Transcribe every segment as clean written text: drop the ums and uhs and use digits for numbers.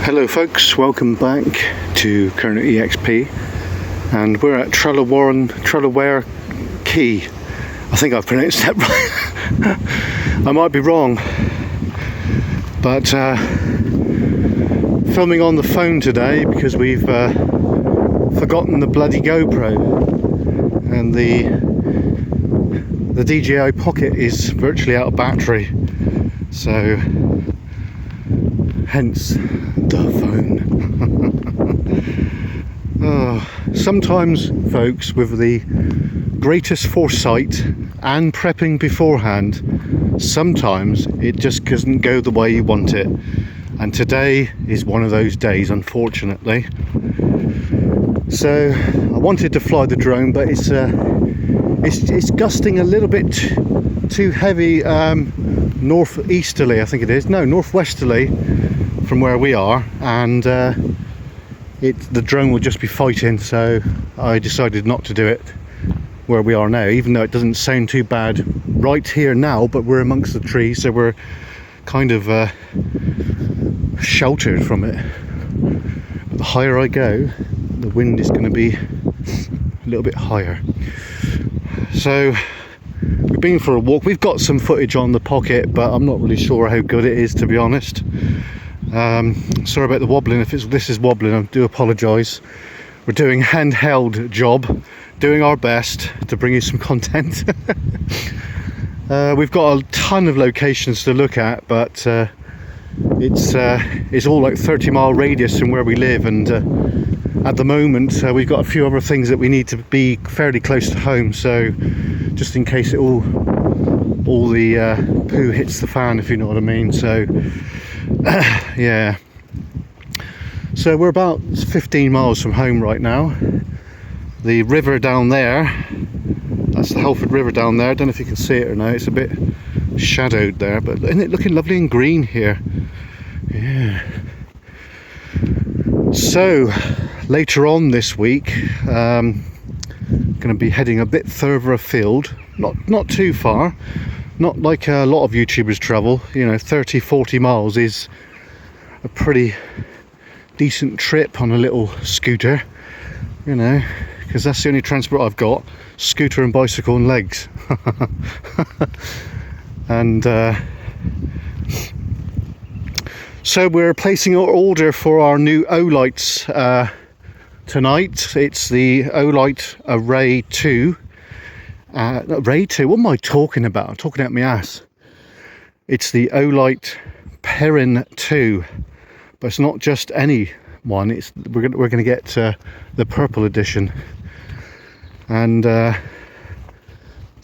Hello folks, welcome back to Kerner EXP, and we're at Trellaware Quay. I think I've pronounced that right. I might be wrong, but filming on the phone today because we've forgotten the bloody GoPro, and the DJI Pocket is virtually out of battery, so hence the phone. Sometimes folks, with the greatest foresight and prepping beforehand, sometimes it just doesn't go the way you want it, and today is one of those days, unfortunately. So I wanted to fly the drone, but it's gusting a little bit too heavy, northeasterly I think it is, no, northwesterly from where we are, and the drone will just be fighting, so I decided not to do it where we are now, even though it doesn't sound too bad right here now, but we're amongst the trees, so we're kind of sheltered from it. But the higher I go, the wind is going to be a little bit higher. So we've been for a walk. We've got some footage on the Pocket, but I'm not really sure how good it is, to be honest. Sorry about the wobbling. If this is wobbling, I do apologise. We're doing handheld job, doing our best to bring you some content. We've got a ton of locations to look at, but it's all like 30-mile radius from where we live, and at the moment we've got a few other things that we need to be fairly close to home, so just in case all the poo hits the fan, if you know what I mean. So yeah, so we're about 15 miles from home right now. The river down there, that's the Halford River down there. I don't know if you can see it or not, it's a bit shadowed there, but isn't it looking lovely and green here? Yeah. So later on this week, going to be heading a bit further afield, not too far, not like a lot of YouTubers travel, you know, 30-40 miles is a pretty decent trip on a little scooter, you know, because that's the only transport I've got, scooter and bicycle and legs. And so we're placing our order for our new O-Lights tonight. It's the O-Light Array 2. Array 2, what am I talking about? I'm talking out my ass. It's the O-Light Perrin 2, but it's not just any one. We're gonna get the purple edition, and the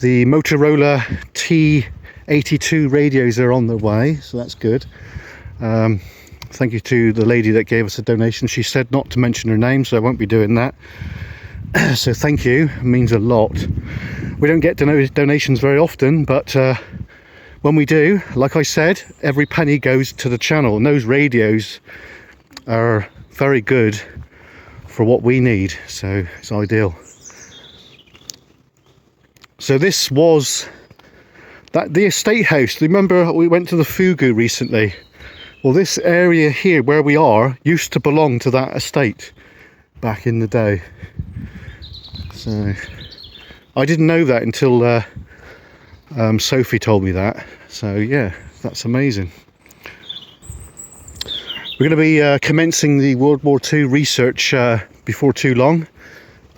Motorola T82 radios are on the way, so that's good. Thank you to the lady that gave us a donation. She said not to mention her name, so I won't be doing that. So thank you, it means a lot. We don't get donations very often, but when we do, like I said, every penny goes to the channel, and those radios are very good for what we need, so it's ideal. So this was the estate house. Remember we went to the Fugu recently? Well, this area here where we are used to belong to that estate back in the day. So I didn't know that until Sophie told me that. So yeah, that's amazing. We're going to be commencing the World War II research before too long.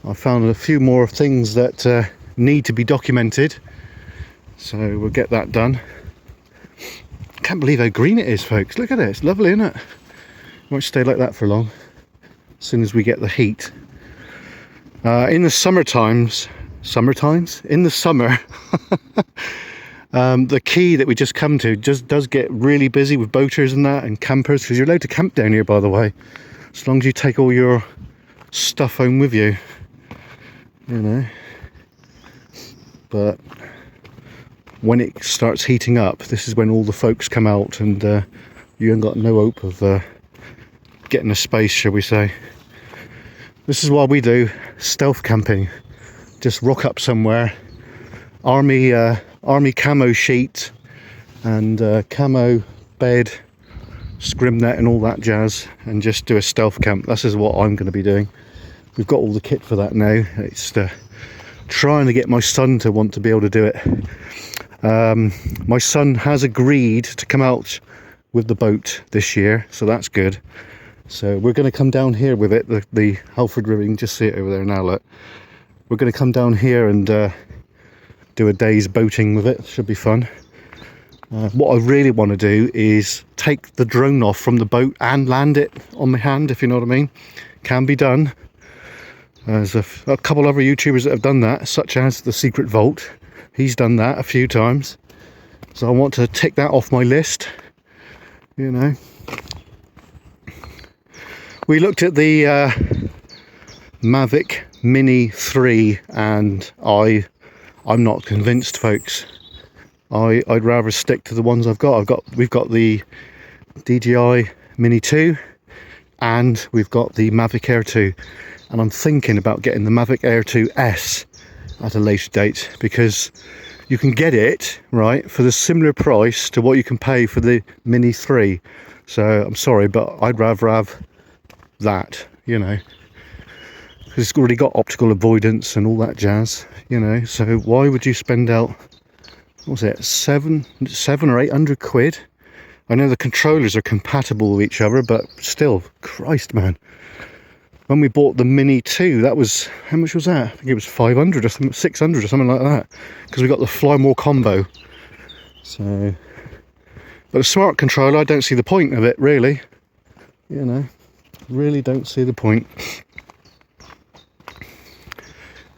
I found a few more things that need to be documented, so we'll get that done. Can't believe how green it is, folks. Look at it, it's lovely, isn't it? Won't stay like that for long as soon as we get the heat. In the summer, the quay that we just come to just does get really busy with boaters and that, and campers, because you're allowed to camp down here, by the way, as long as you take all your stuff home with you, you know. But when it starts heating up, this is when all the folks come out, and you ain't got no hope of getting a space, shall we say. This is why we do stealth camping. Just rock up somewhere, army camo sheet and camo bed, scrim net and all that jazz, and just do a stealth camp. This is what I'm going to be doing. We've got all the kit for that now. It's trying to get my son to want to be able to do it. My son has agreed to come out with the boat this year, so that's good. So we're going to come down here with it, the Halford River. You can just see it over there now, look. We're going to come down here and do a day's boating with it. Should be fun. What I really want to do is take the drone off from the boat and land it on my hand, if you know what I mean. Can be done. There's a couple other YouTubers that have done that, such as The Secret Vault. He's done that a few times. So I want to tick that off my list, you know. We looked at the Mavic Mini 3 and I'm not convinced, folks. I'd rather stick to the ones I've got. We've got the DJI Mini 2 and we've got the Mavic Air 2, and I'm thinking about getting the Mavic Air 2S at a later date, because you can get it right for the similar price to what you can pay for the Mini 3. So I'm sorry, but I'd rather have that, you know, because it's already got optical avoidance and all that jazz, you know. So why would you spend out, what was it, seven or 800 quid? I know the controllers are compatible with each other, but still, Christ, man. When we bought the Mini 2, that was, how much was that? I think it was 500 or something, 600 or something like that, because we got the Fly More combo. So, but a smart controller, I don't see the point of it, really. You know, really don't see the point.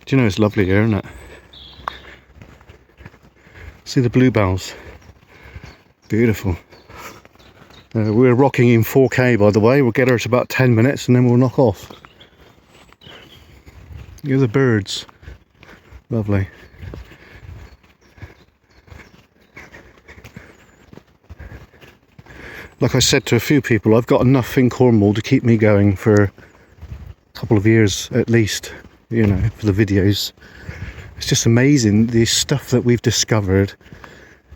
Do you know, it's lovely here, isn't it? See the bluebells. Beautiful. We're rocking in 4K, by the way. We'll get her to about 10 minutes and then we'll knock off. Look at the birds. Lovely. Like I said to a few people, I've got enough in Cornwall to keep me going for a couple of years at least, you know, for the videos. It's just amazing, the stuff that we've discovered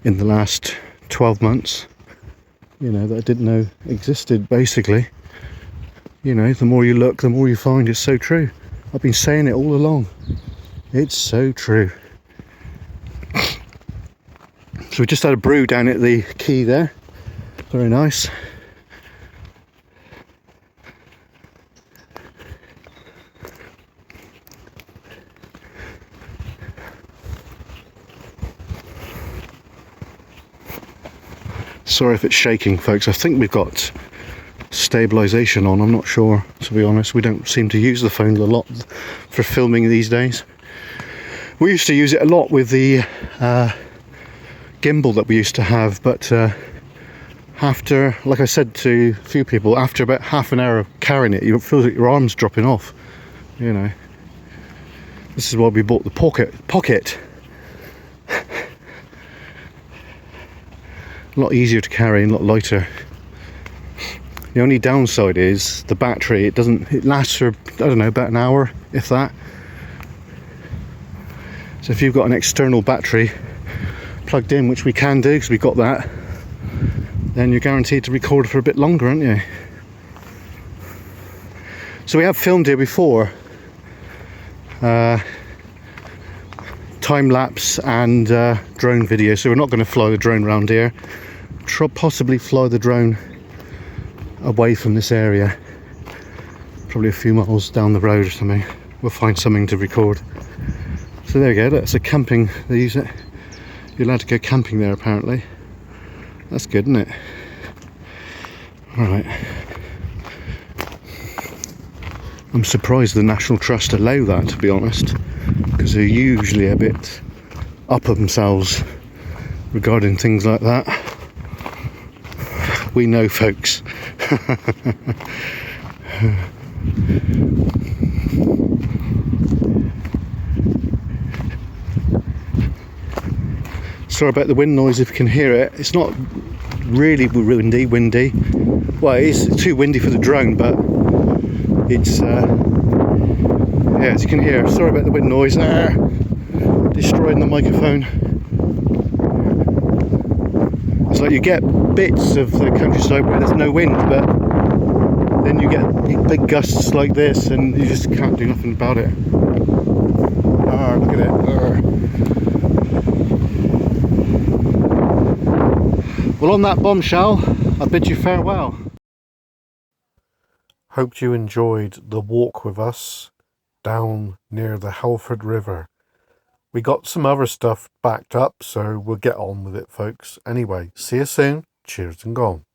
in the last 12 months, you know, that I didn't know existed, basically. You know, the more you look, the more you find. It's so true. I've been saying it all along. It's so true. So we just had a brew down at the quay there. Very nice. Sorry if it's shaking, folks. I think we've got stabilization on. I'm not sure, to be honest. We don't seem to use the phone a lot for filming these days. We used to use it a lot with the gimbal that we used to have, but after, like I said to a few people, after about half an hour of carrying it, you feel like your arm's dropping off, you know. This is why we bought the pocket. A lot easier to carry and a lot lighter. The only downside is the battery. It lasts for, I don't know, about an hour, if that. So if you've got an external battery plugged in, which we can do because we've got that, then you're guaranteed to record for a bit longer, aren't you? So we have filmed here before, time lapse and drone video. So we're not going to fly the drone around here. Possibly fly the drone away from this area, probably a few miles down the road or something. We'll find something to record. So there you go, that's a camping, they use it. You're allowed to go camping there apparently. That's good, isn't it? Alright. I'm surprised the National Trust allow that, to be honest, because they're usually a bit up themselves regarding things like that. We know, folks. Sorry about the wind noise if you can hear it. It's not really windy. Well, it is too windy for the drone, but it's yeah, as you can hear. Sorry about the wind noise. Destroying the microphone. It's like you get bits of the countryside where there's no wind, but then you get big gusts like this and you just can't do nothing about it. Look at it. Well, on that bombshell, I bid you farewell. Hope you enjoyed the walk with us down near the Halford River. We got some other stuff backed up, so we'll get on with it, folks. Anyway, see you soon. Cheers and gone.